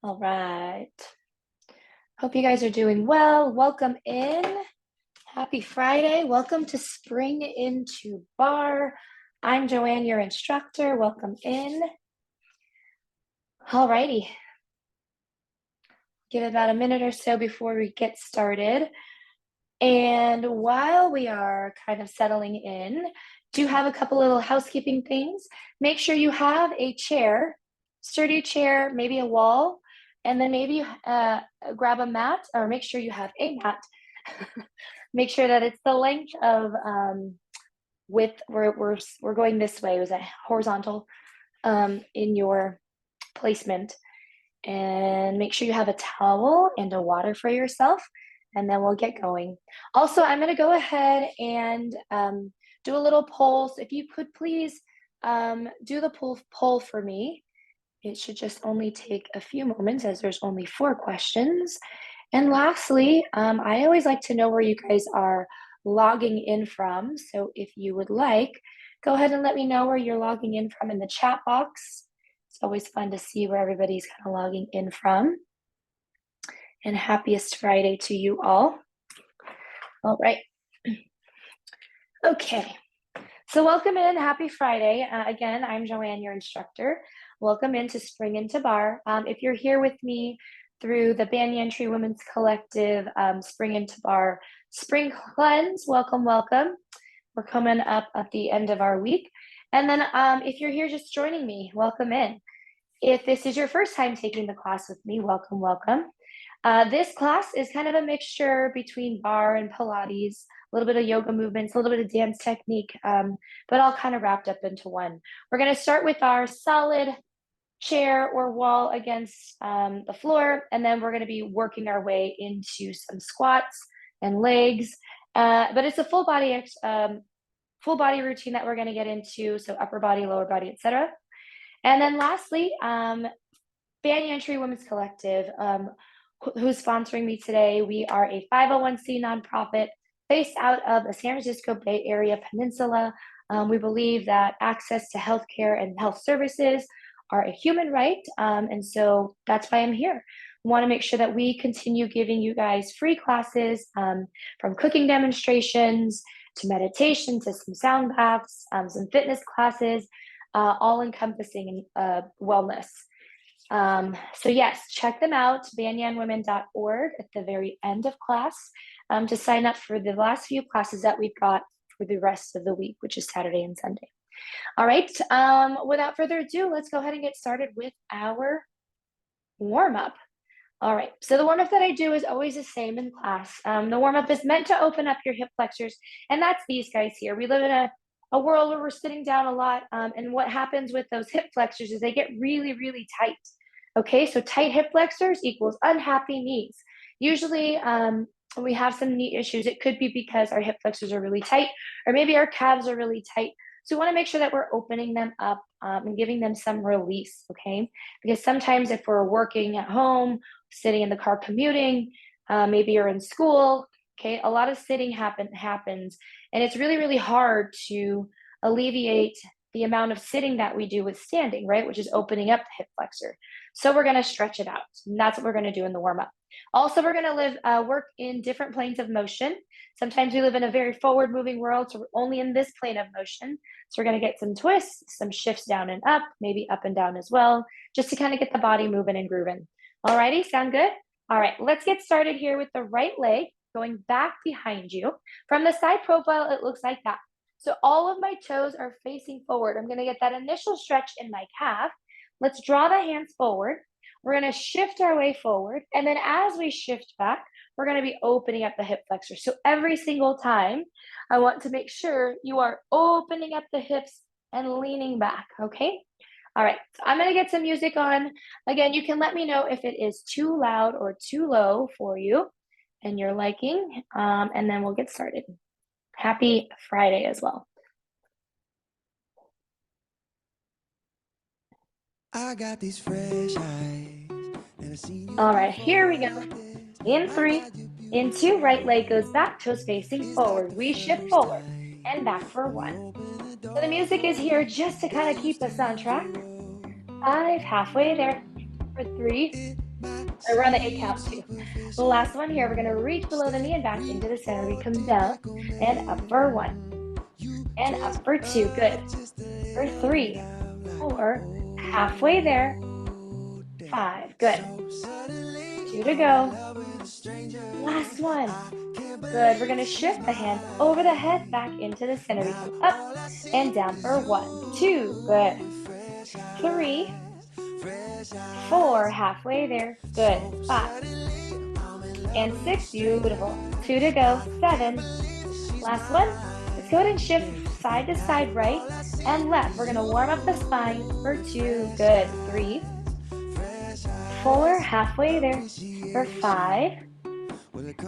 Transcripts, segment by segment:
All right. Hope you guys are doing well. Welcome in. Happy Friday. Welcome to Spring into Barre. I'm Joanne, your instructor. Welcome in. All righty. Give it about a minute or so before we get started. And while we are kind of settling in, do have a couple little housekeeping things. Make sure you have a chair, sturdy chair, maybe a wall, and then maybe grab a mat, or make sure you have a mat. Make sure that it's the length of width. We're going this way. It was a horizontal in your placement. And make sure you have a towel and a water for yourself, and then we'll get going. Also, I'm going to go ahead and do a little poll. So if you could please do the poll for me. It should just only take a few moments as there's only 4 questions. And lastly, I always like to know where you guys are logging in from. So if you would like, go ahead and let me know where you're logging in from in the chat box. It's always fun to see where everybody's kind of logging in from. And happiest Friday to you all. All right. Okay. So welcome in. Happy Friday. Again, I'm Joanne, your instructor. Welcome into Spring into Barre. If you're here with me through the Banyan Women's Collective Spring into Barre Spring Cleanse, welcome, welcome. We're coming up at the end of our week. And then if you're here just joining me, welcome in. If this is your first time taking the class with me, welcome, welcome. This class is kind of a mixture between Barre and Pilates, a little bit of yoga movements, a little bit of dance technique, but all kind of wrapped up into one. We're going to start with our solid chair or wall against the floor, and then we're going to be working our way into some squats and legs. But it's a full body routine that we're going to get into, so upper body, lower body, etc. And then lastly, Banyan Women's Collective, who's sponsoring me today. We are a 501c nonprofit based out of the San Francisco Bay Area Peninsula. We believe that access to healthcare and health services are a human right, and so that's why I'm here. We want to make sure that we continue giving you guys free classes, from cooking demonstrations to meditation to some sound baths, some fitness classes, all encompassing wellness. So yes, check them out, banyanwomen.org at the very end of class, to sign up for the last few classes that we've got for the rest of the week, which is Saturday and Sunday. All right, without further ado, let's go ahead and get started with our warm-up. All right, so the warm-up that I do is always the same in class. The warm-up is meant to open up your hip flexors, and that's these guys here. We live in a world where we're sitting down a lot, and what happens with those hip flexors is they get really, really tight. Okay, so tight hip flexors equals unhappy knees. Usually, when we have some knee issues, it could be because our hip flexors are really tight, or maybe our calves are really tight. So we want to make sure that we're opening them up and giving them some release, okay? Because sometimes if we're working at home, sitting in the car commuting, maybe you're in school, okay, a lot of sitting happens, and it's really, really hard to alleviate the amount of sitting that we do with standing, right, which is opening up the hip flexor. So we're going to stretch it out, and that's what we're going to do in the warm-up. Also, we're going to work in different planes of motion. Sometimes we live in a very forward-moving world, so we're only in this plane of motion. So we're going to get some twists, some shifts down and up, maybe up and down as well, just to kind of get the body moving and grooving. All righty, sound good? All right, let's get started here with the right leg going back behind you. From the side profile, it looks like that. So all of my toes are facing forward. I'm going to get that initial stretch in my calf. Let's draw the hands forward. We're going to shift our way forward. And then as we shift back, we're going to be opening up the hip flexor. So every single time, I want to make sure you are opening up the hips and leaning back, okay? All right, so I'm going to get some music on. Again, you can let me know if it is too loud or too low for you and your liking, and then we'll get started. Happy Friday as well. I got these fresh eyes. All right, here we go. In 3, in 2, right leg goes back, toes facing forward. We shift forward and back for 1. So the music is here just to kind of keep us on track. 5, halfway there. For 3, Or we're on the 8 count too. The last one here, we're gonna reach below the knee and back into the center. We come down and up for 1 and up for 2. Good. For 3, 4, halfway there. 5, good. 2 to go. Last one. Good. We're gonna shift the hands over the head back into the center. We come up and down for 1, 2, good. 3, 4, halfway there. Good. 5 and 6, beautiful. 2 to go. 7. Last one. Let's go ahead and shift side to side, right and left. We're gonna warm up the spine for 2. Good. 3, 4, halfway there for 5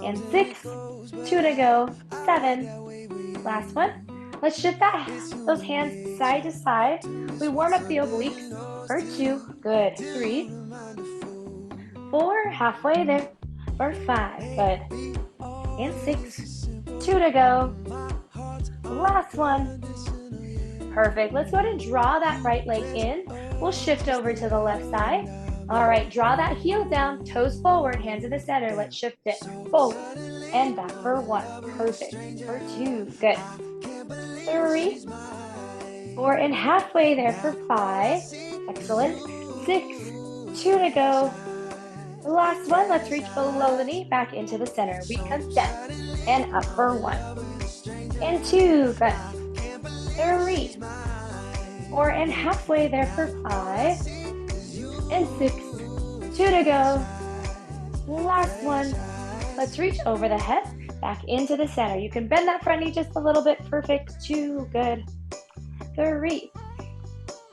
and 6. 2 to go. 7. Last one. Let's shift those hands side to side. We warm up the obliques for 2. Good. 3, 4, halfway there for 5. Good. And 6. 2 to go. Last one. Perfect. Let's go ahead and draw that right leg in. We'll shift over to the left side. All right, draw that heel down, toes forward, hands in the center. Let's shift it forward and back for 1. Perfect. For 2. Good. 3, 4, and halfway there for 5. Excellent. 6. 2 to go. Last one. Let's reach below the knee, back into the center. We come down and up for 1 and 2. Good. 3, 4, and halfway there for 5 and 6. 2 to go. Last one. Let's reach over the head, back into the center. You can bend that front knee just a little bit. Perfect. 2. Good. 3,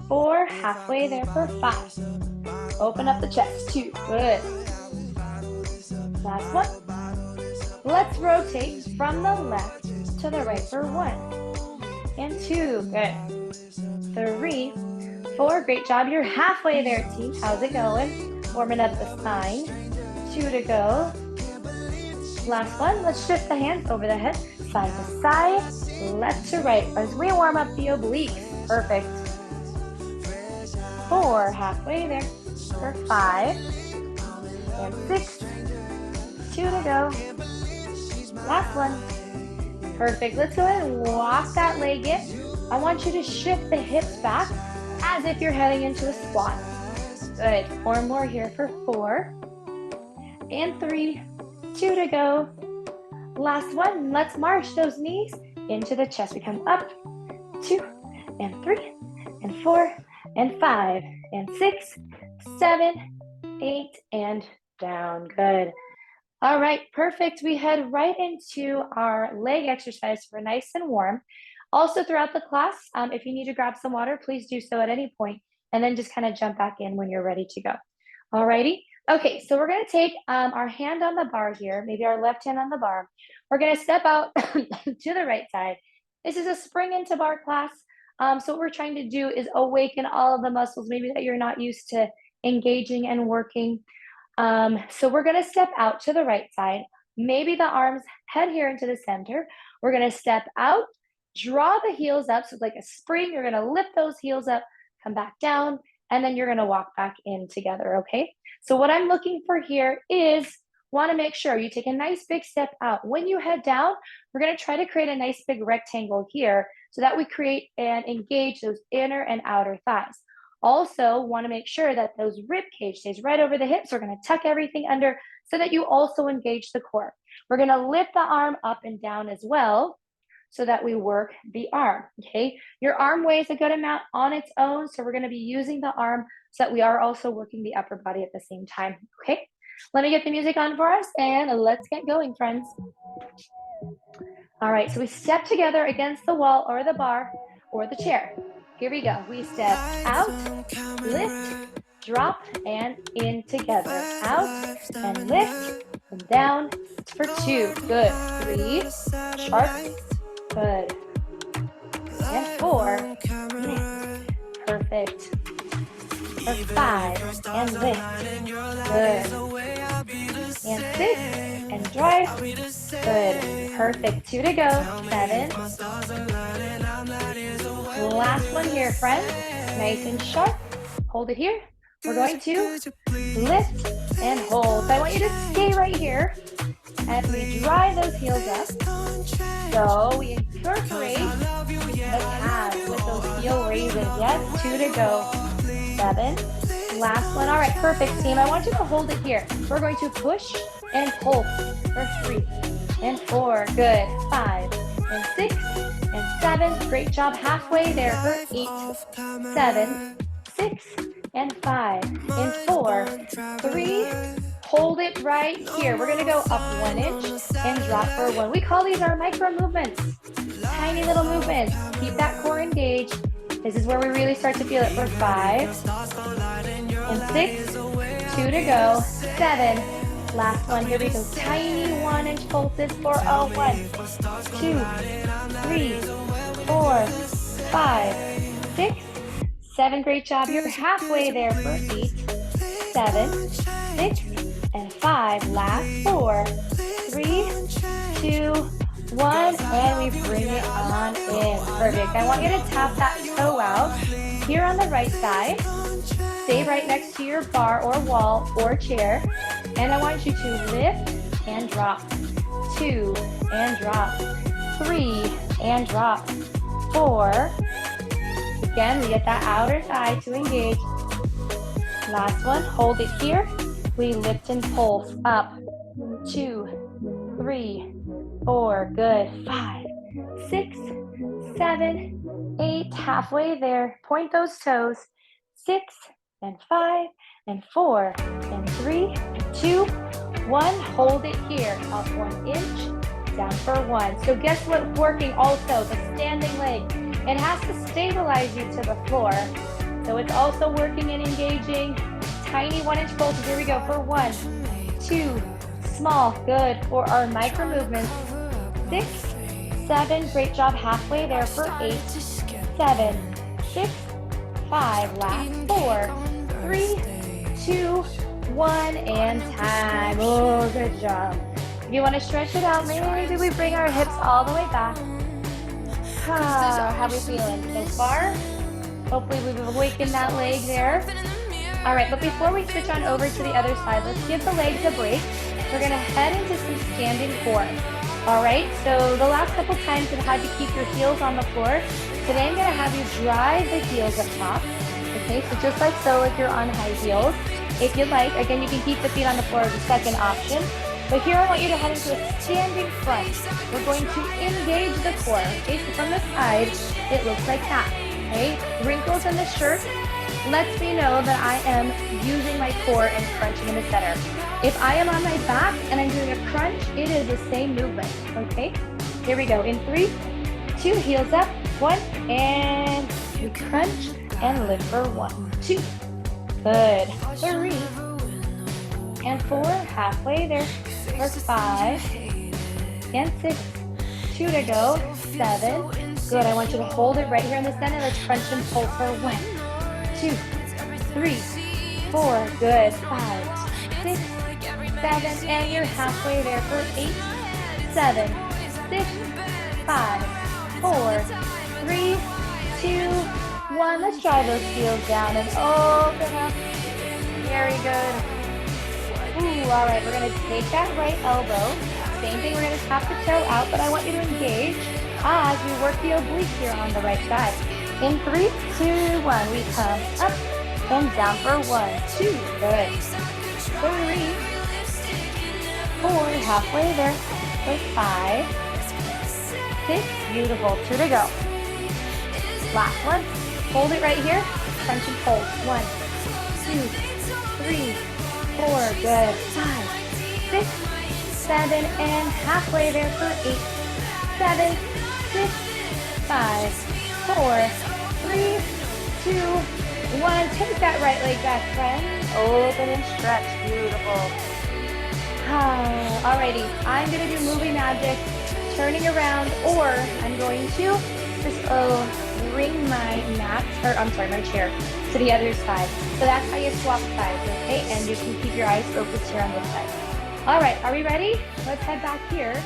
4, halfway there for 5. Open up the chest. 2. Good. Last one. Let's rotate from the left to the right for 1 and 2. Good. 3, 4. Great job. You're halfway there, team. How's it going? Warming up the spine. 2 to go. Last one. Let's shift the hands over the head, side to side, left to right as we warm up the obliques. Perfect. 4, halfway there for 5 and 6. 2 to go. Last one. Perfect. Let's go ahead and walk that leg in. I want you to shift the hips back as if you're heading into a squat. Good. 4 more here for 4 and 3. 2 to go. Last one. Let's march those knees into the chest. We come up. 2 and 3 and 4 and 5 and 6, 7, 8, and down. Good. All right, perfect. We head right into our leg exercise for nice and warm. Also throughout the class, if you need to grab some water, please do so at any point, and then just kind of jump back in when you're ready to go. All righty. Okay, so we're going to take our hand on the bar here, maybe our left hand on the bar. We're going to step out to the right side. This is a spring into bar class. So what we're trying to do is awaken all of the muscles maybe that you're not used to engaging and working. So we're going to step out to the right side. Maybe the arms head here into the center. We're going to step out, draw the heels up. So it's like a spring. You're going to lift those heels up, come back down, and then you're going to walk back in together. Okay. So what I'm looking for here is want to make sure you take a nice big step out. When you head down, we're going to try to create a nice big rectangle here so that we create and engage those inner and outer thighs. Also want to make sure that those rib cage stays right over the hips. We're going to tuck everything under so that you also engage the core. We're going to lift the arm up and down as well so that we work the arm, okay? Your arm weighs a good amount on its own, so we're going to be using the arm so that we are also working the upper body at the same time, okay? Let me get the music on for us and let's get going, friends. All right, so we step together against the wall or the bar or the chair. Here we go. We step out, lift, drop, and in together. Out and lift, and down for 2. Good. 3, sharp. Good. And 4, lift. Perfect. For 5, and lift. Good. And 6, and drive. Good. Perfect. 2 to go. 7. Last one here, friends. Nice and sharp. Hold it here. We're going to lift and you to stay right here. And we drive those heels up. So we incorporate the calves with those heel raises. Yes, 2 to go. 7. Last one. All right, perfect, team. I want you to hold it here. We're going to push and pull for 3 and 4. Good. 5 and 6 and 7. Great job. Halfway there for 8, 7, 6, and 5 and 4, 3. Hold it right here. We're gonna go up 1 inch and drop for 1. We call these our micro movements. Tiny little movements. Keep that core engaged. This is where we really start to feel it for 5 and 6, 2 to go, 7. Last one, here we go. Tiny 1 inch pulses for a 1, 2, 3, 4, 5, 6, 7. Great job. You're halfway there for 8, 7, 6, and 5. Last 4, 3, 2, 1, and we bring it on in. Perfect. I want you to tap that toe out here on the right side. Stay right next to your bar or wall or chair. And I want you to lift and drop. 2 and drop. 3 and drop. 4. Again, we get that outer thigh to engage. Last one, hold it here. We lift and pulse up. 2, 3, 4. Good. 5, 6, 7, 8. Halfway there. Point those toes. 6 and 5 and 4 and 3, 2, 1. Hold it here. Up 1 inch, down for 1. So guess what's working also? The standing leg. It has to stabilize you to the floor. So it's also working and engaging. Tiny 1 inch pulses. Here we go for 1, 2, small. Good. For our micro movements. 6, 7. Great job. Halfway there for 8, 7, 6, 5. Last 4, 3, 2, 1, and time. Oh, good job. If you want to stretch it out, maybe we bring our hips all the way back. How are we feeling so far? Hopefully we've awakened that leg there. All right, but before we switch on over to the other side, let's give the legs a break. We're gonna head into some standing core. All right, so the last couple times you've had to keep your heels on the floor. Today I'm gonna have you drive the heels up top. Okay, so just like so if you're on high heels. If you'd like, again, you can keep the feet on the floor as a second option. But here I want you to head into a standing front. We're going to engage the core. Okay, so from the side, it looks like that. Okay, wrinkles in the shirt lets me know that I am using my core and crunching in the center. If I am on my back and I'm doing a crunch, it is the same movement. Okay, here we go. In 3, 2, heels up, 1, and we crunch and lift for 1, 2. Good. 3 and 4. Halfway there for 5 and 6. 2 to go. 7. Good. I want you to hold it right here in the center. Let's crunch and pull for 1, 2, 3, 4. Good. 5, 6, 7. And you're halfway there for 8, 7, 6, 5, 4, 3, 2, 1. Let's drive those heels down and open up. Very good. Ooh, all right, we're gonna take that right elbow. Same thing, we're gonna tap the toe out, but I want you to engage as we work the oblique here on the right side. In 3, 2, 1, we come up and down for 1, 2, good. 3, 4, halfway there for 5, 6, beautiful. 2 to go. Last one. Hold it right here. Crunch and pull. 1, 2, 3, 4. Good. 5, 6, 7, and halfway there for 8, 7, 6, 5, 4, 3, 2, 1. Take that right leg back, friends. Open and stretch. Beautiful. Alrighty. I'm gonna do movie magic, turning around, or I'm going to just bring my mat, or I'm sorry, my chair to the other side. So that's how you swap sides, okay? And you can keep your eyes focused here on this side. All right, are we ready? Let's head back here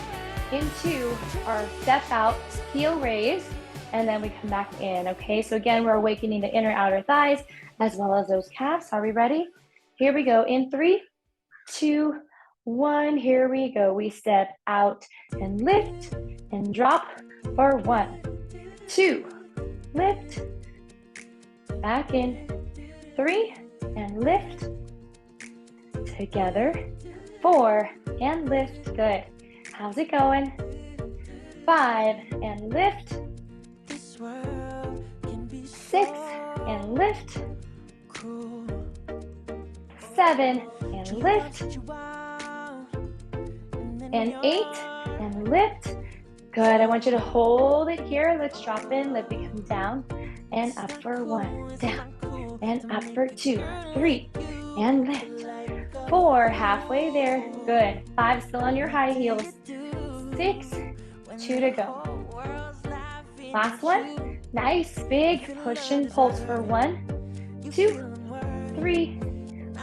into our step out, heel raise, and then we come back in, okay? So again, we're awakening the inner outer thighs as well as those calves. Are we ready? Here we go. In 3, 2, 1. Here we go. We step out and lift and drop for 1, 2, lift, back in, 3, and lift, together, 4, and lift, good. How's it going? 5, and lift, 6, and lift, 7, and lift, and 8, and lift. Good, I want you to hold it here. Let's drop in, lift it, come down, and up for 1, down, and up for 2, 3, and lift. 4, halfway there, good. 5, still on your high heels. 6, 2 to go. Last one, nice, big push and pulse for 1, 2, 3,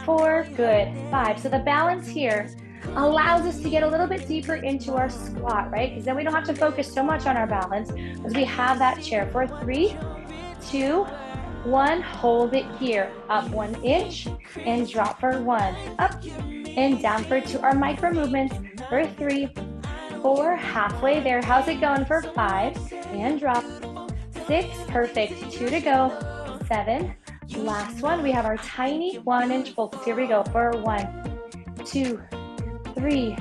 4, good. 5, so the balance here allows us to get a little bit deeper into our squat, right? Because then we don't have to focus so much on our balance as we have that chair for 3, 2, 1, hold it here, up 1 inch and drop for 1, up and down for 2, our micro movements for 3, 4, halfway there, how's it going for 5, and drop, 6, perfect, 2 to go, 7, last one, we have our tiny 1 inch pulses, here we go, for 1, 2, 3,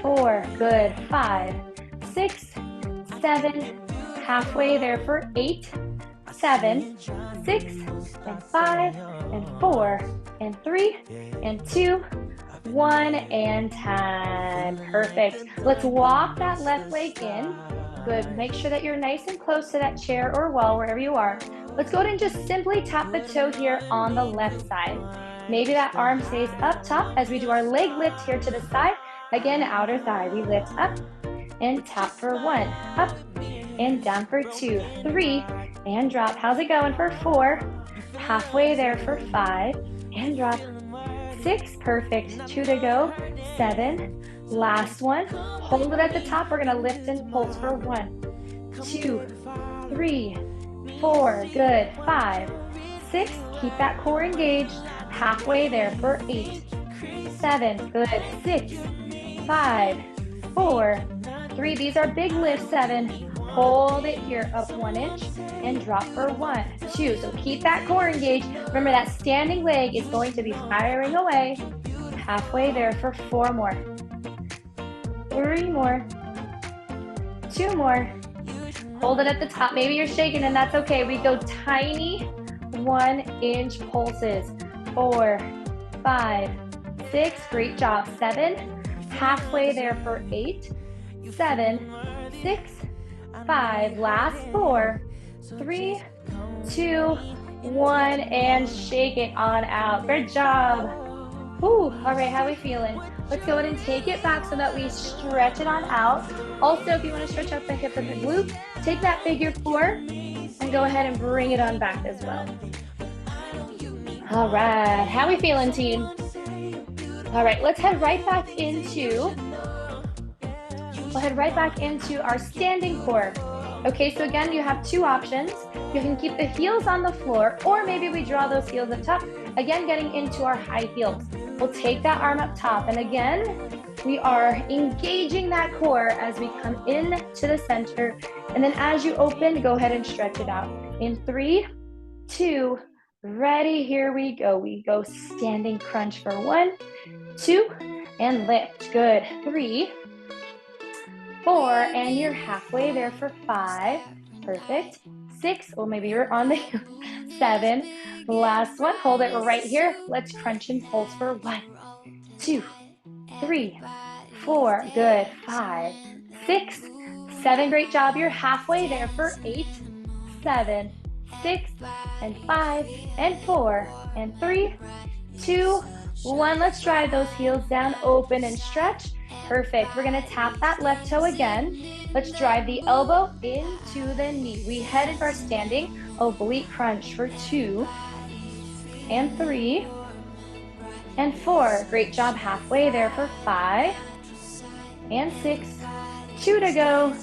4, good, 5, 6, 7, halfway there for 8, 7, 6, and 5, and 4, and 3, and 2, 1, and time. Perfect. Let's walk that left leg in. Good. Make sure that you're nice and close to that chair or wall, wherever you are. Let's go ahead and just simply tap the toe here on the left side. Maybe that arm stays up top as we do our leg lift here to the side. Again, outer thigh. We lift up and tap for 1, up and down for 2, 3, and drop. How's it going for 4? Halfway there for 5, and drop. 6, perfect, 2 to go, 7, last one. Hold it at the top. We're gonna lift and pulse for 1, 2, 3, 4, good, 5, 6, keep that core engaged. Halfway there for 8, 7, good, 6, 5, 4, 3, these are big lifts, 7, hold it here, up 1 inch, and drop for 1, 2, so keep that core engaged. Remember that standing leg is going to be firing away. Halfway there for 4 more, 3 more, 2 more, hold it at the top. Maybe you're shaking and that's okay. We go tiny 1 inch pulses, 4, 5, 6, great job, 7, halfway there for 8, 7, 6, 5, last 4, 3, 2, 1, and shake it on out. Good job. Whew. All right, how are we feeling? Let's go ahead and take it back so that we stretch it on out. Also, if you want to stretch out the hip and the glute, take that figure 4 and go ahead and bring it on back as well. All right, how are we feeling, team? All right, let's head right back into our standing core. Okay, so again, you have 2 options. You can keep the heels on the floor, or maybe we draw those heels up top, again, getting into our high heels. We'll take that arm up top, and again, we are engaging that core as we come in to the center, and then as you open, go ahead and stretch it out. In 3, 2, ready, here we go. We go standing crunch for 1, 2, and lift. Good. 3, 4, and you're halfway there for 5. Perfect. 6, or maybe you're on the 7. Last one. Hold it right here. Let's crunch and pulse for 1, 2, 3, 4. Good. 5, 6, 7. Great job. You're halfway there for 8, 7, 6, and 5, and 4, and 3, 2, 1. Let's drive those heels down, open and stretch. Perfect. We're gonna tap that left toe again. Let's drive the elbow into the knee. We head into our standing oblique crunch for 2, and 3, and 4. Great job. Halfway there for 5, and 6, 2 to go.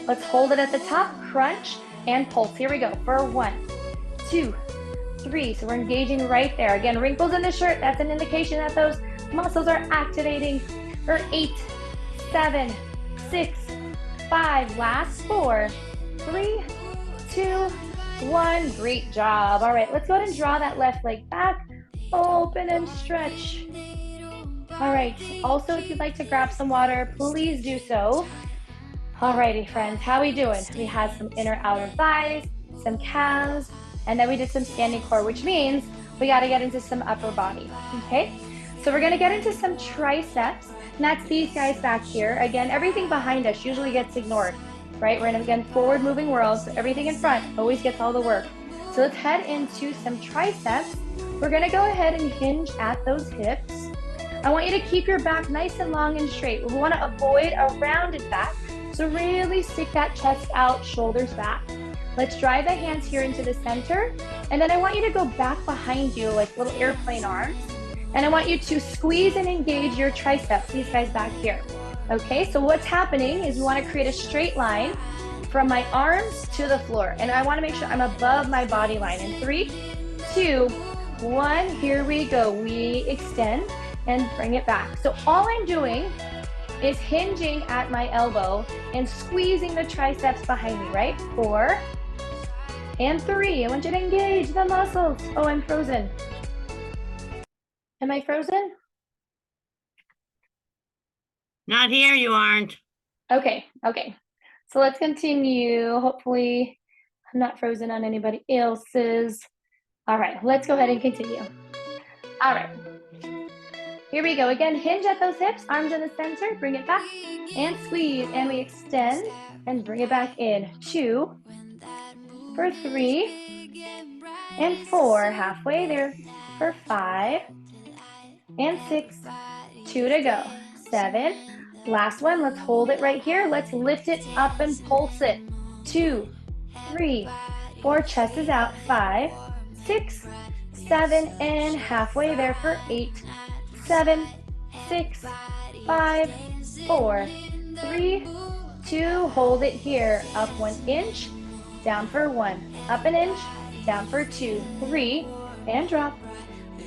Let's hold it at the top, crunch and pulse. Here we go for 1, 2, 3. So we're engaging right there. Again, wrinkles in the shirt, that's an indication that those Muscles are activating for 8, 7, 6, 5. Last 4, 3, 2, 1. Great job. All right, let's go ahead and draw that left leg back. Open and stretch. All right, also if you'd like to grab some water, please do so. All righty, friends, how we doing? We had some inner outer thighs, some calves, and then we did some standing core, which means we got to get into some upper body, okay? So we're going to get into some triceps, and that's these guys back here. Again, everything behind us usually gets ignored, right? We're in, again, forward moving world, so everything in front always gets all the work. So let's head into some triceps. We're going to go ahead and hinge at those hips. I want you to keep your back nice and long and straight. We want to avoid a rounded back, so really stick that chest out, shoulders back. Let's drive the hands here into the center, and then I want you to go back behind you like little airplane arms, and I want you to squeeze and engage your triceps, these guys back here. Okay, so what's happening is we want to create a straight line from my arms to the floor, and I want to make sure I'm above my body line. In 3, 2, 1, here we go. We extend and bring it back. So all I'm doing is hinging at my elbow and squeezing the triceps behind me, right? 4 and 3. I want you to engage the muscles. Oh, I'm frozen. Am I frozen? Not here, you aren't. Okay. So let's continue. Hopefully I'm not frozen on anybody else's. All right, let's go ahead and continue. All right. Here we go. Again, hinge at those hips, arms in the center, bring it back and squeeze. And we extend and bring it back in. 2 for 3 and 4. Halfway there for 5 and 6. 2 to go. 7. Last one. Let's hold it right here. Let's lift it up and pulse it. 2, 3, 4. Chest is out. 5, 6, 7, and halfway there for 8. 7, 6, 5, 4, 3, 2. Hold it here. Up 1 inch, down for 1. Up an inch, down for 2. 3, and drop.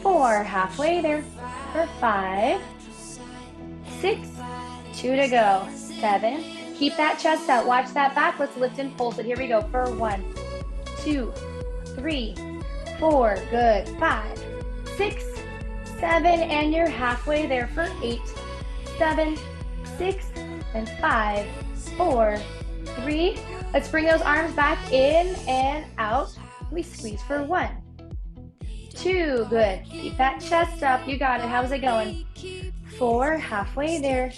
4, halfway there for 5, 6, 2 to go. 7. Keep that chest out. Watch that back. Let's lift and pulse it. Here we go for 1, 2, 3, 4. Good. 5, 6, 7, and you're halfway there for 8, 7, 6, and 5, 4, 3. Let's bring those arms back in and out. We squeeze for 1, 2. Good. Keep that chest up. You got it. How's it going? 4, halfway there,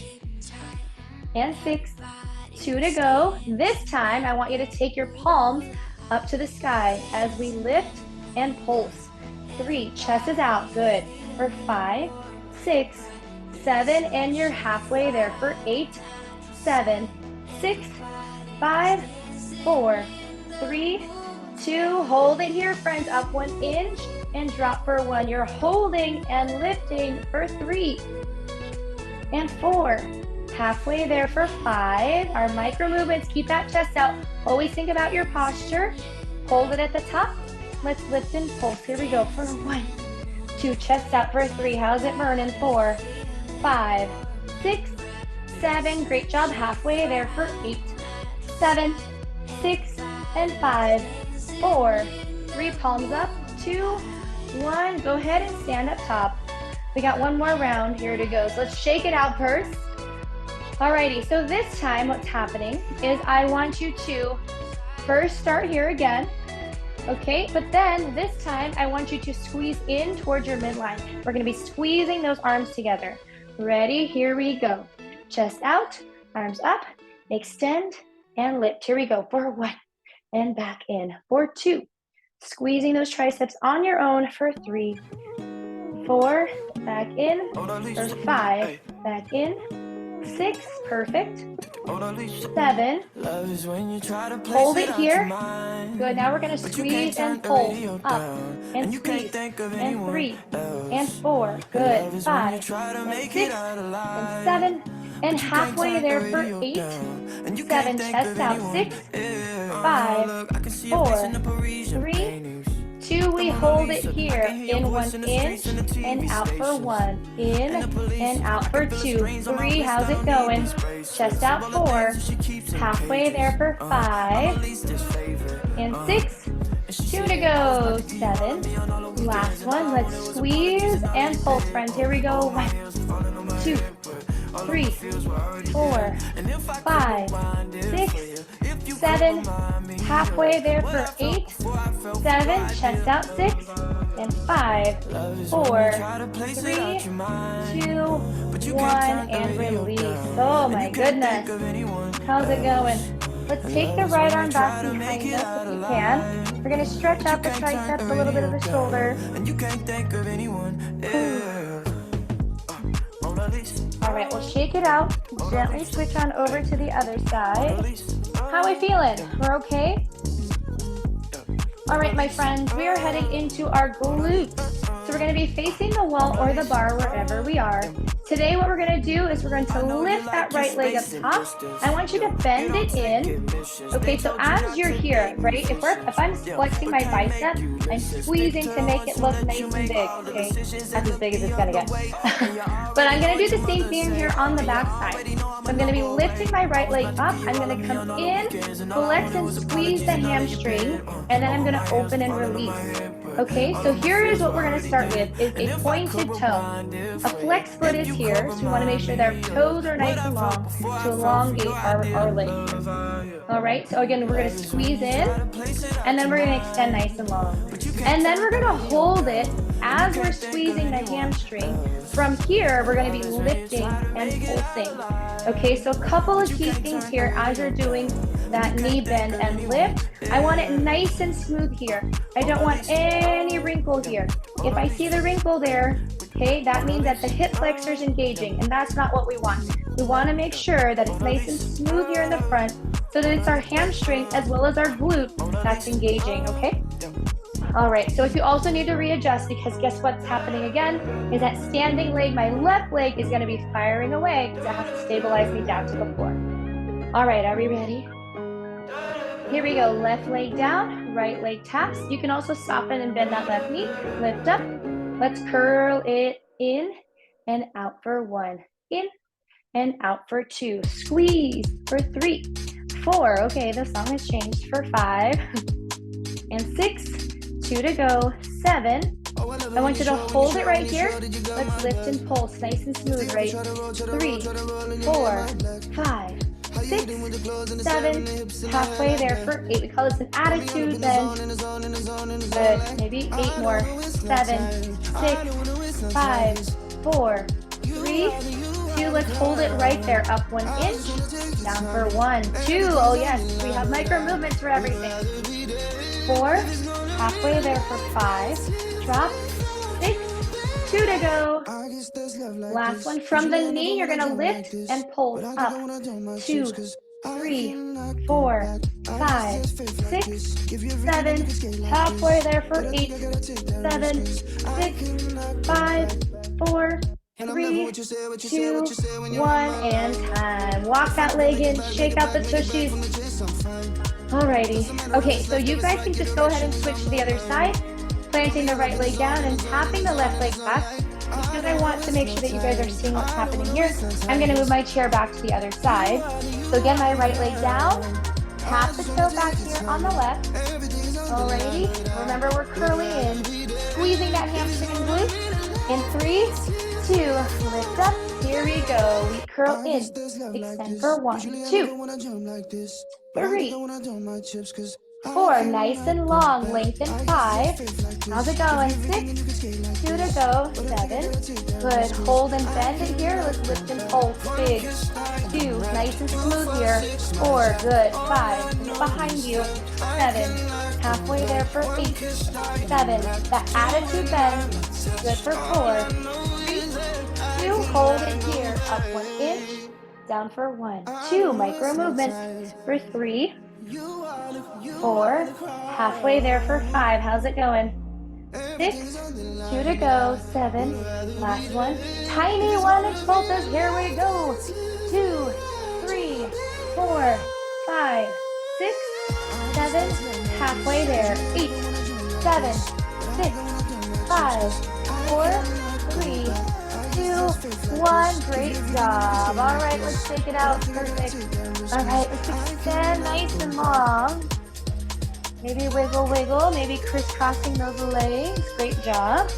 and 6, 2 to go. This time, I want you to take your palms up to the sky as we lift and pulse. 3, chest is out. Good. For 5, 6, 7, and you're halfway there for 8, 7, 6, 5, 4, 3, 2. Hold it here, friends. Up 1 inch and drop for 1. You're holding and lifting for 3 and 4. Halfway there for 5. Our micro movements. Keep that chest out. Always think about your posture. Hold it at the top. Let's lift and pulse. Here we go for 1, 2. Chest out for 3. How's it burning? 4, 5, 6, 7. Great job. Halfway there for 8, 7, 6, and 5, 4, 3. Palms up. 2, 1. Go ahead and stand up top. We got one more round here to go. So let's shake it out first. Alrighty, so this time what's happening is I want you to first start here again, okay? But then this time I want you to squeeze in towards your midline. We're gonna be squeezing those arms together. Ready? Here we go. Chest out, arms up, extend, and lift. Here we go for 1, and back in for 2. Squeezing those triceps on your own for 3, 4, back in, for 5, back in, 6, perfect, 7, hold it here, good, now we're going to squeeze and pull, up, and squeeze, and 3, and 4, good, 5, and 6, and 7, and halfway there for 8, 7, chest out, 6, 5, 4, 3, 2, 2, we hold it here. In 1 inch and out for 1. In and out for 2. 3, how's it going? Chest out 4. Halfway there for 5. And 6. 2 to go. 7. Last one. Let's squeeze and pulse, friends. Here we go. 1, 2, 3, 4, 5, 6, 7. Halfway there for 8. 7. Chest out 6. And 5, 4, 3, 2, 1, and release. Oh my goodness. How's it going? Let's take the right arm back behind us if you can. We're going to stretch out the triceps, a little bit of the shoulder. All right, we'll shake it out. Gently switch on over to the other side. How are we feeling? We're okay? All right, my friends, we are heading into our glutes. So we're going to be facing the wall or the bar wherever we are. Today, what we're going to do is we're going to lift that right leg up top. I want you to bend it in. Okay, so as you're here, right, if I'm flexing my bicep, I'm squeezing to make it look nice and big, okay? That's as big as it's going to get. But I'm going to do the same thing here on the back side. So I'm going to be lifting my right leg up. I'm going to come in, flex and squeeze the hamstring, and then I'm going to open and release. Okay, so here is what we're going to start with, is a pointed toe. A flex foot is here, so we want to make sure that our toes are nice and long to elongate our leg. All right, so again, we're going to squeeze in, and then we're going to extend nice and long. And then we're going to hold it as we're squeezing the hamstring. From here, we're going to be lifting and pulsing. Okay, so a couple of key things here as you're doing that knee bend and lift. I want it nice and smooth here. I don't want any wrinkle here. If I see the wrinkle there, okay, that means that the hip flexor is engaging, and that's not what we want. We want to make sure that it's nice and smooth here in the front so that it's our hamstring as well as our glute that's engaging, okay? All right, so if you also need to readjust, because guess what's happening again is that standing leg, my left leg is going to be firing away because I have to stabilize me down to the floor. All right, are we ready? Here we go, left leg down, right leg taps. You can also soften and bend that left knee, lift up. Let's curl it in and out for 1, in and out for 2, squeeze for 3, 4, okay, the song has changed, for 5, and 6, 2 to go, 7. I want you to hold it right here. Let's lift and pulse, nice and smooth, right? 3, 4, 5, 6, 7, halfway there for 8. We call this an attitude bend. Good, maybe 8 more. 7, 6, 5, 4, 3, 2. Let's hold it right there. Up 1 inch, down for 1, 2. Oh yes, we have micro movements for everything. 4, halfway there for 5. Drop. 6, 2 to go. Last one from the knee. You're going to lift and pull up. 2, 3, 4, 5, 6, 7. Halfway there for 8, 7, 6, 5, 4, 3, 2, 1, and time. Walk that leg in, shake out the tushies. Alrighty. Okay, so you guys can just go ahead and switch to the other side, planting the right leg down and tapping the left leg back. Because I want to make sure that you guys are seeing what's happening here, I'm going to move my chair back to the other side. So again, my right leg down, tap the toe back here on the left. Alrighty. Remember, we're curling in, squeezing that hamstring and glute. In 3, 2, lift up. Here we go. We curl in, extend for 1, 2, 3, 4, nice and long, lengthen 5. How's it going? 6, 2 to go, 7. Good, hold and bend it here. Let's lift and pulse, big. 2, nice and smooth here. 4, good, 5, behind you. 7, halfway there for 8. 7, that attitude bend, good for 4. 3, 2, hold it here. Up 1 inch, down for 1, 2, micro movement for 3, 4, halfway there for 5. How's it going? 6, 2 to go, 7, last one. Tiny 1 inch pulses, here we go. 2, 3, 4, 5, 6, 7, halfway there. 8, 7, 6, 5, 4, 3, 2, 1. Great job. All right, let's take it out. Perfect. All right, let's extend nice and long. Maybe wiggle, wiggle. Maybe crisscrossing those legs. Great job.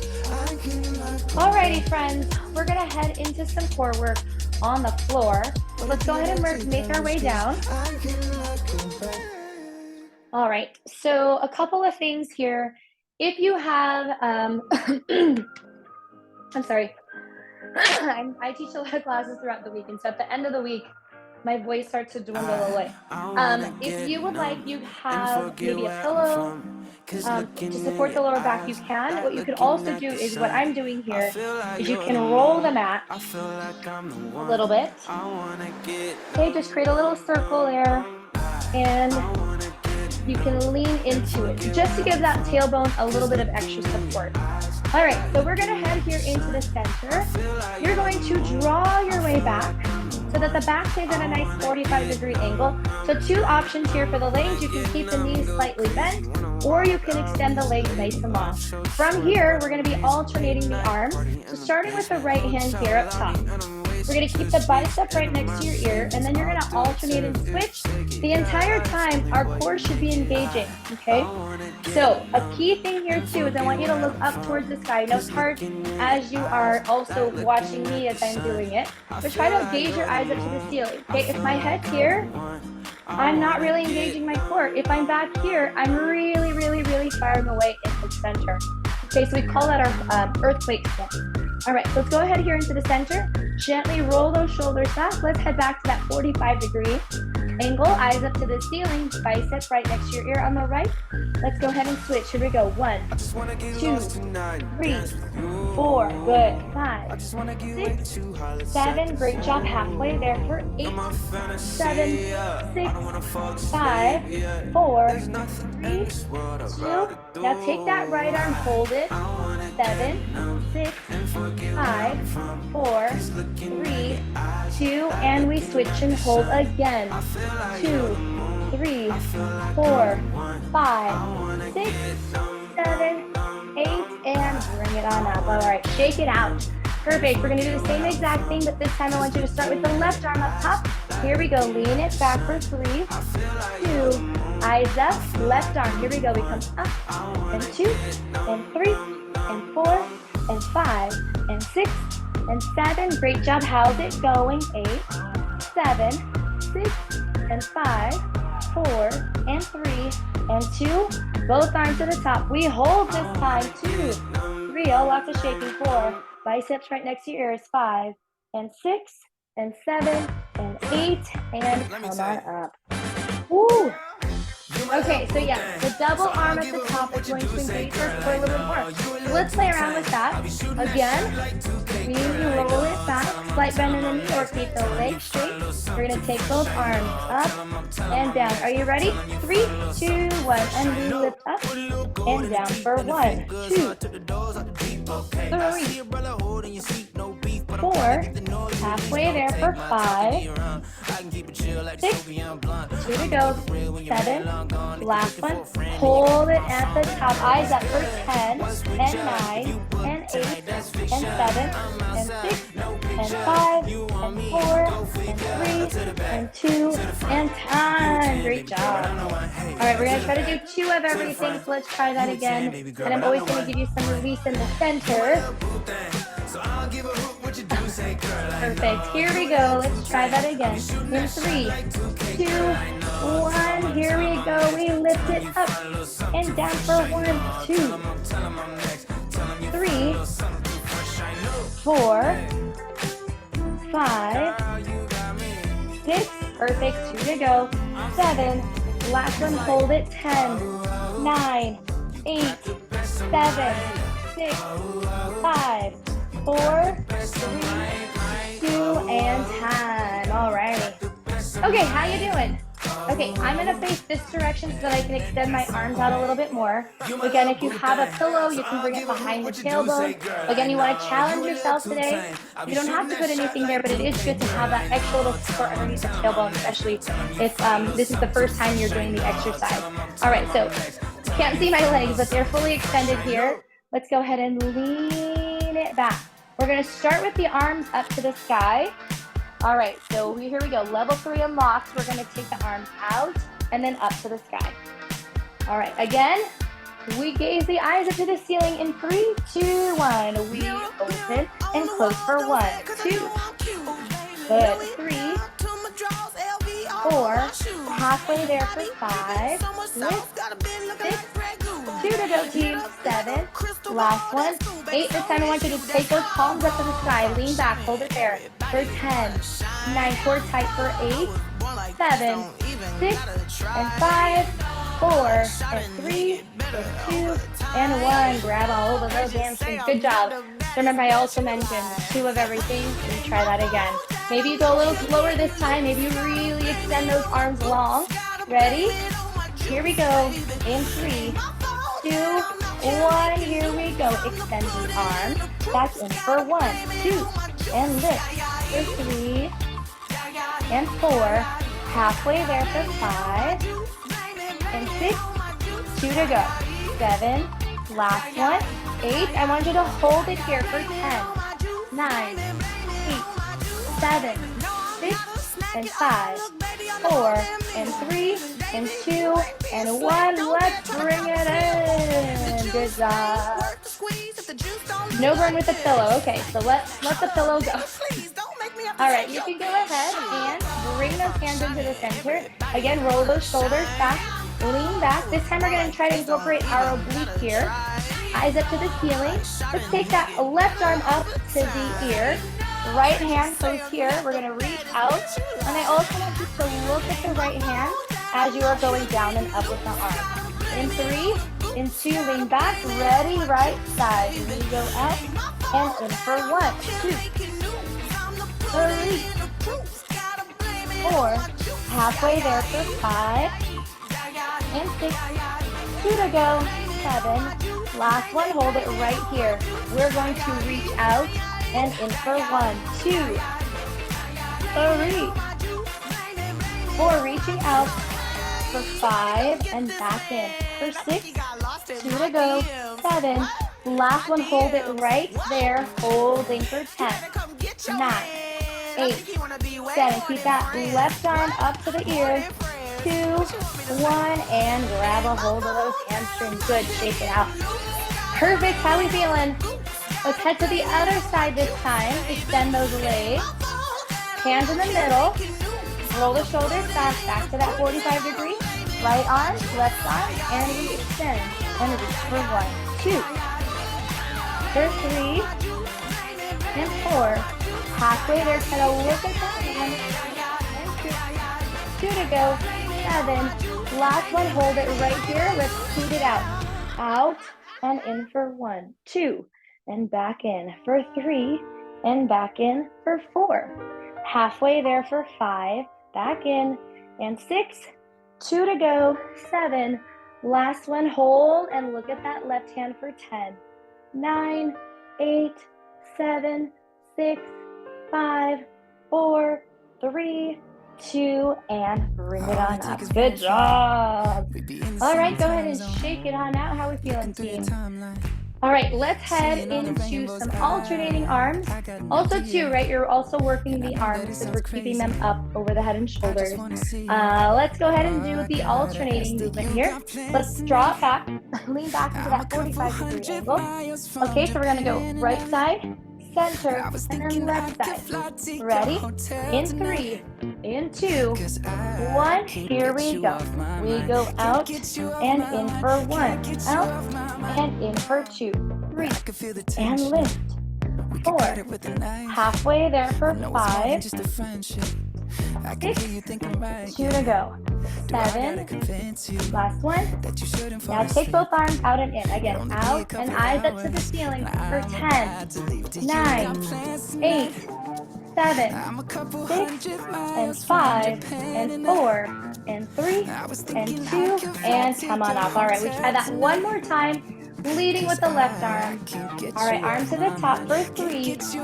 Alrighty, friends. We're going to head into some core work on the floor. So let's go ahead and make our way down. All right. So a couple of things here. If you have, I'm sorry. I teach a lot of classes throughout the week, and so at the end of the week, my voice starts to dwindle away. If you would like, you have maybe a pillow to support the lower back, you can. What you can also do is what I'm doing here is you can roll the mat a little bit. Okay, just create a little circle there, and you can lean into it just to give that tailbone a little bit of extra support. All right, so we're gonna head here into the center. You're going to draw your way back so that the back stays at a nice 45-degree angle. So two options here for the legs. You can keep the knees slightly bent, or you can extend the legs nice and long. From here, we're gonna be alternating the arms. So starting with the right hand here up top. We're gonna keep the bicep right next to your ear, and then you're gonna alternate and switch. The entire time, our core should be engaging, okay? So a key thing here too is I want you to look up towards the sky. I know it's hard as you are also watching me as I'm doing it, but try to gaze your eyes up to the ceiling, okay? If my head's here, I'm not really engaging my core. If I'm back here, I'm really, really, really firing away into the center. Okay, so we call that our earthquake stance. All right, so let's go ahead here into the center. Gently roll those shoulders back. Let's head back to that 45-degree angle. Eyes up to the ceiling. Bicep right next to your ear on the right. Let's go ahead and switch. Here we go. 1, 2, 3, 4. Good. 5, 6, 7. Great job. Halfway there for 8, 7, 6, 5, 4, 3, 2. Now take that right arm, hold it. 7, 6, 5, 4, 3, 2, and we switch and hold again. 2, 3, 4, 5, 6, 7, 8, and bring it on up. All right, shake it out. Perfect. We're gonna do the same exact thing, but this time I want you to start with the left arm up top. Here we go. Lean it back for 3, 2, eyes up, left arm. Here we go. We come up, and 2, and 3, and 4, and 5, and 6, and 7. Great job. How's it going? 8, 7, 6, and 5, 4, and 3, and 2. Both arms to the top. We hold this time. 2, 3. Oh, lots of shaking. 4. Biceps right next to your ears. 5, and 6, and 7, and 8, and come on up. Woo! Okay, so yeah, the double arm at the top is going to engage our core a little bit more. So let's play around with that. Again, we roll it back, slight bend in the knee, or keep the legs straight. We're going to take both arms up and down. Are you ready? 3, 2, 1, and we lift up and down for 1, 2, 3, 4, halfway there for 5, 6, 2 to go, 7, last one, hold it at the top, eyes up for 10, and 9, and 8, and 7, and 6, and 5, and 4, and 3, and 2, and time. Great job. All right, we're gonna try to do 2 of everything, so let's try that again, and I'm always gonna give you some release in the center. Perfect. Here we go. Let's try that again. In 3, 2, 1. Here we go. We lift it up and down for 1, 2, 3, 4, 5, 6. Perfect. 2 to go. 7. Last one. Hold it. 10, 9, 8, 7, 6, 5, 4, 3, 2, and time. Alrighty. Okay, how you doing? Okay, I'm gonna face this direction so that I can extend my arms out a little bit more. Again, if you have a pillow, you can bring it behind the tailbone. Again, you wanna challenge yourself today. You don't have to put anything there, but it is good to have that extra little support underneath the tailbone, especially if this is the first time you're doing the exercise. All right, so can't see my legs, but they're fully extended here. Let's go ahead and lean it back. We're gonna start with the arms up to the sky. All right, so here we go. Level 3 unlocks. We're gonna take the arms out and then up to the sky. All right, again, we gaze the eyes up to the ceiling in 3, 2, 1. We open and close for 1, 2. Good, 3, 4, halfway there for 5, lift, 6, 2 to go team, 7, last one, 8. This time I want you to take those palms up to the sky, lean back, hold it there for 10, 9, core tight for 8, 7, 6, and 5, 4, and 3, and 2, and 1. Grab a hold of those hamstrings. Good job. So remember, I also mentioned 2 of everything. And try that again. Maybe you go a little slower this time. Maybe you really extend those arms long. Ready? Here we go. In 3, 2, 1. Here we go. Extend the arm. Back in for 1, 2, and lift for 3, and 4. Halfway there for 5, and 6, 2 to go, 7, last one, 8. I want you to hold it here for 10, 9, 8, 7, 6, and 5, 4, and 3, and 2, and 1. Let's bring it in. Good job. No burn with the pillow. Okay, so let the pillow go. All right, you can go ahead and bring those hands into the center. Again, roll those shoulders back, lean back. This time we're going to try to incorporate our oblique here. Eyes up to the ceiling. Let's take that left arm up to the ear. Right hand goes here. We're going to reach out. And I also want you to look at the right hand as you are going down and up with the arm. In 3, in 2, lean back. Ready, right side. We go up and in for 1, 2, 3, 4, halfway there for 5, and 6, 2 to go, 7, last one, hold it right here. We're going to reach out and in for 1, 2, 3, 4, reaching out for 5 and back in for 6, 2 to go, 7, last one, hold it right there, holding for 10, 9, 8, 7, keep that left arm up to the ear, 2, 1, and grab a hold of those hamstrings. Good, shake it out. Perfect, how we feeling? Let's head to the other side this time. Extend those legs, hands in the middle, roll the shoulders back to that 45 degree. Right arm, left arm, and we extend. And reach for 1, 2, for 3, and 4. Halfway there, try to look at that. 1, 2 to go, 7. Last one, hold it right here. Let's scoot it out. Out and in for 1, 2, and back in for 3, and back in for 4. Halfway there for 5, back in, and 6, 2 to go, 7. Last one, hold and look at that left hand for 10, 9, 8, 7, 6, 5, 4, 3, 2, and bring it on up. Good job. All right, go ahead and shake it on out. How are we feeling, team? All right, let's head into some alternating arms. Also too, right, you're also working the arms because we're keeping them up over the head and shoulders. Let's go ahead and do the alternating movement here. Let's draw it back, lean back into that 45-degree angle. Okay, so we're gonna go right side, center, and then left side. Ready? In 3, in 2, 1, here we go. We go out and in for 1, out and in for 2, 3, and lift. 4, halfway there for 5, 6, 2 to go, 7, last one. Now take both arms out and in. Again, out and eyes up to the ceiling for 10, 9, 8, 7, 6, and 5, and 4, and 3, and 2, and come on up. All right, we try that one more time. Leading with the left arm. All right, arms to the top for 3, 2,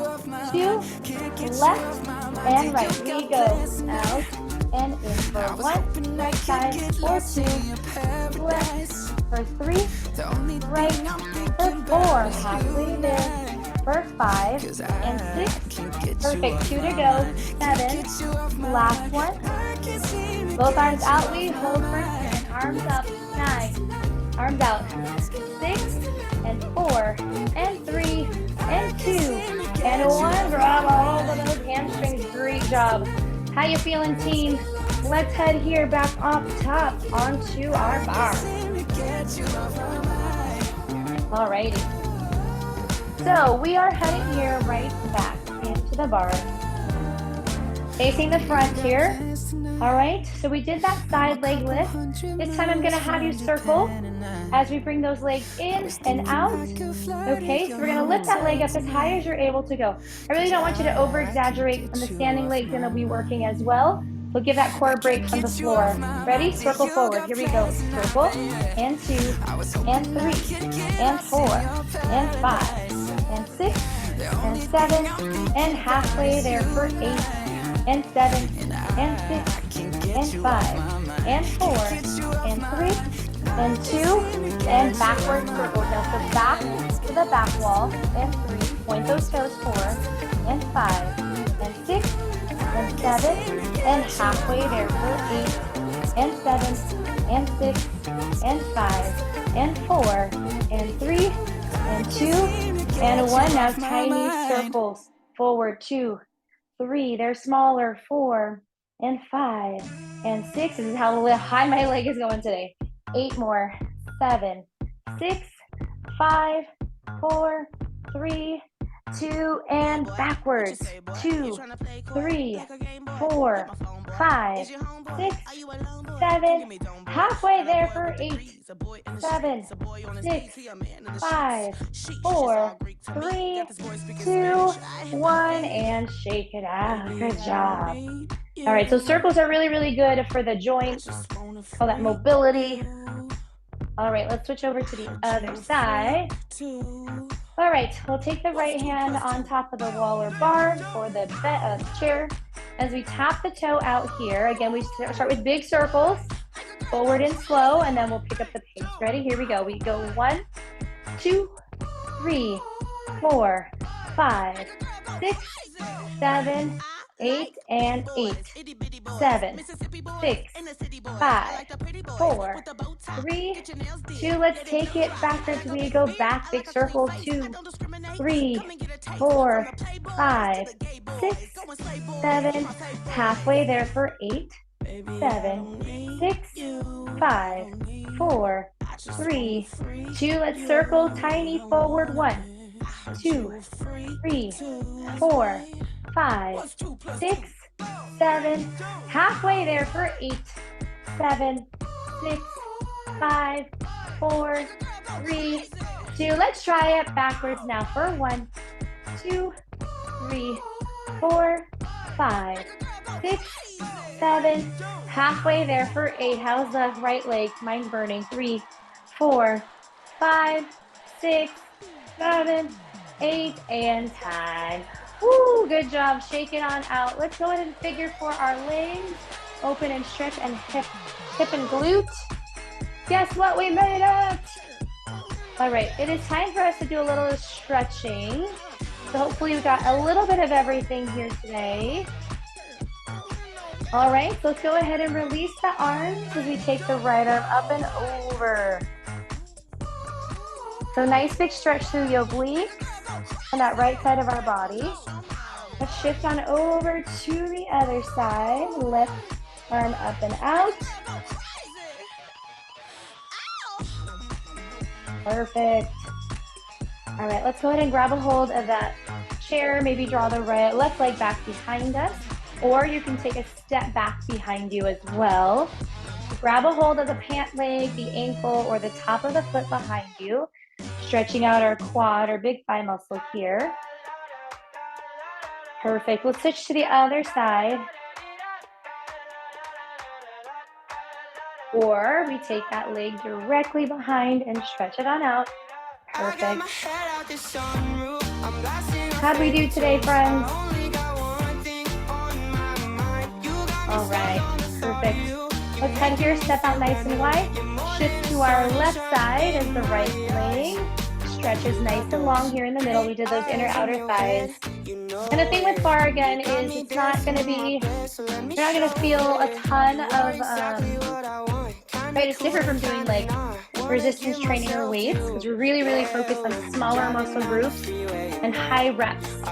left, and right. We go out and in for one, right side, for two, left, for three, right, for four, halfway there, for five, and six, perfect, 2 to go, 7, last one, both arms out, we hold for 10, arms up, 9, arms out, 6, and 4, and 3, and 2, and 1, grab a hold of those hamstrings, great job. How you feeling, team? Let's head here back off top onto our bar. Alrighty. So we are heading here right back into the bar. Facing the front here. Alright, so we did that side leg lift. This time I'm gonna have you circle as we bring those legs in and out. Okay, so we're gonna lift that leg up as high as you're able to go. I really don't want you to over exaggerate, and the standing leg's gonna be working as well. So give that core break from the floor. Ready? Circle forward. Here we go. Circle. And 2, and 3, and 4, and 5, and 6, and 7, and halfway there for 8, and 7, and 6, and 5, and 4, and 3, and 2, and backward circle. Now so back to the back wall, and 3, point those toes, 4, and 5, and 6, and 7, and halfway there for 8, and 7, and 6, and 5, and 4, and 3, and 2, and 1. Now tiny circles, forward, 2, 3, they're smaller, 4, and 5, and 6. This is how high my leg is going today. 8 more, 7, 6, 5, 4, 3, 2, and backwards. 2, 3, 4, 5, 6, 7, halfway there for 8, 7, 6, 5, 4, 3, 2, 1, and shake it out. Good job. All right, so circles are really, really good for the joints, all that mobility. All right, let's switch over to the other side. All right, we'll take the right hand on top of the wall or bar or the chair as we tap the toe out here. Again, we start with big circles, forward and slow, and then we'll pick up the pace. Ready? Here we go. We go 1, 2, 3, 4, 5, 6, 7, 8, and 8, 7, 6, 5, 4, 3, 2. Let's take it backwards. We go back, big circle, 2, 3, 4, 5, 6, 7, halfway there for 8, 7, 6, 5, 4, 3, 2. Let's circle, tiny forward, 1, 2, 3, 4, 5, 6, 7, halfway there for 8, 7, 6, 5, 4, 3, 2. Let's try it backwards now for 1, 2, 3, 4, 5, 6, 7, halfway there for 8. How's the right leg? Mine's burning. 3, 4, 5, 6, 7, 8, and time. Woo, good job. Shake it on out. Let's go ahead and figure for our legs. Open and stretch and hip and glute. Guess what? We made it. All right, it is time for us to do a little stretching. So hopefully we got a little bit of everything here today. All right, so let's go ahead and release the arms as we take the right arm up and over. So nice big stretch through your obliques on that right side of our body. Let's shift on over to the other side. Left arm up and out. Perfect. All right, let's go ahead and grab a hold of that chair. Maybe draw the left leg back behind us, or you can take a step back behind you as well. Grab a hold of the pant leg, the ankle, or the top of the foot behind you. Stretching out our quad or big thigh muscle here. Perfect. We'll switch to the other side. Or we take that leg directly behind and stretch it on out. Perfect. How'd we do today, friends? All right, perfect. Let's head here, step out nice and wide. Shift to our left side as the right leg stretches nice and long here in the middle. We did those inner outer thighs. And the thing with bar again is it's not going to be, you're not going to feel a ton of, right? It's different from doing like resistance training or weights because we're really, really focused on smaller muscle groups and high reps. So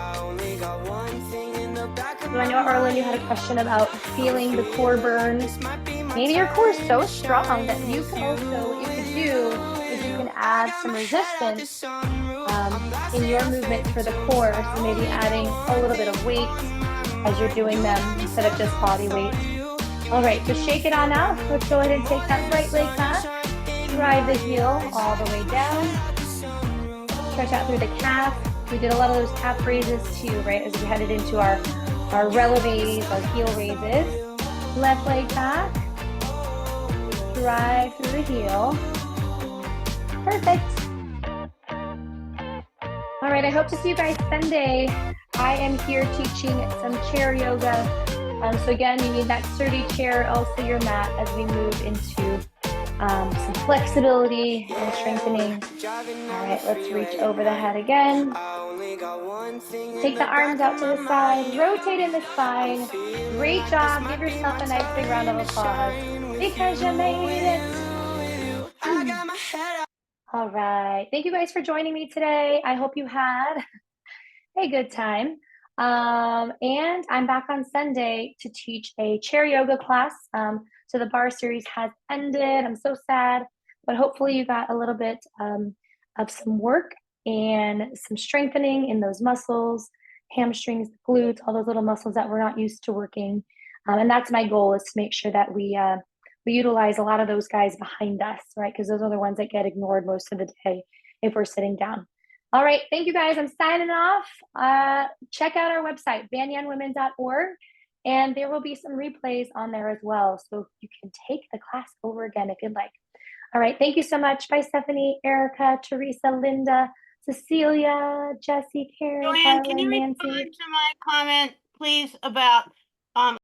I know, Arlen, you had a question about feeling the core burn. Maybe your core is so strong that you can also, what you can do is you can add some resistance in your movement for the core. So maybe adding a little bit of weight as you're doing them instead of just body weight. All right, so shake it on out. Let's go ahead and take that right leg back. Drive the heel all the way down. Stretch out through the calf. We did a lot of those calf raises too, right? As we headed into our releves, our heel raises. Left leg back. Drive through the heel. Perfect. All right, I hope to see you guys Sunday. I am here teaching some chair yoga. So again, you need that sturdy chair, also your mat, as we move into some flexibility and strengthening. All right, let's reach over the head again. Take the arms out to the side, rotate in the spine. Great job. Give yourself a nice big round of applause because you made it. All right. Thank you guys for joining me today. I hope you had a good time. And I'm back on Sunday to teach a chair yoga class. So the bar series has ended. I'm so sad, but hopefully you got a little bit of some work and some strengthening in those muscles, hamstrings, glutes, all those little muscles that we're not used to working. And that's my goal, is to make sure that we utilize a lot of those guys behind us, right? Because those are the ones that get ignored most of the day if we're sitting down. All right, thank you guys. I'm signing off. Check out our website, banyanwomen.org, and there will be some replays on there as well. So you can take the class over again if you'd like. All right, thank you so much. Bye, Stephanie, Erica, Teresa, Linda, Cecilia, Jessie, Karen, Joanne, can Carla, you Nancy. respond to my comment, please, about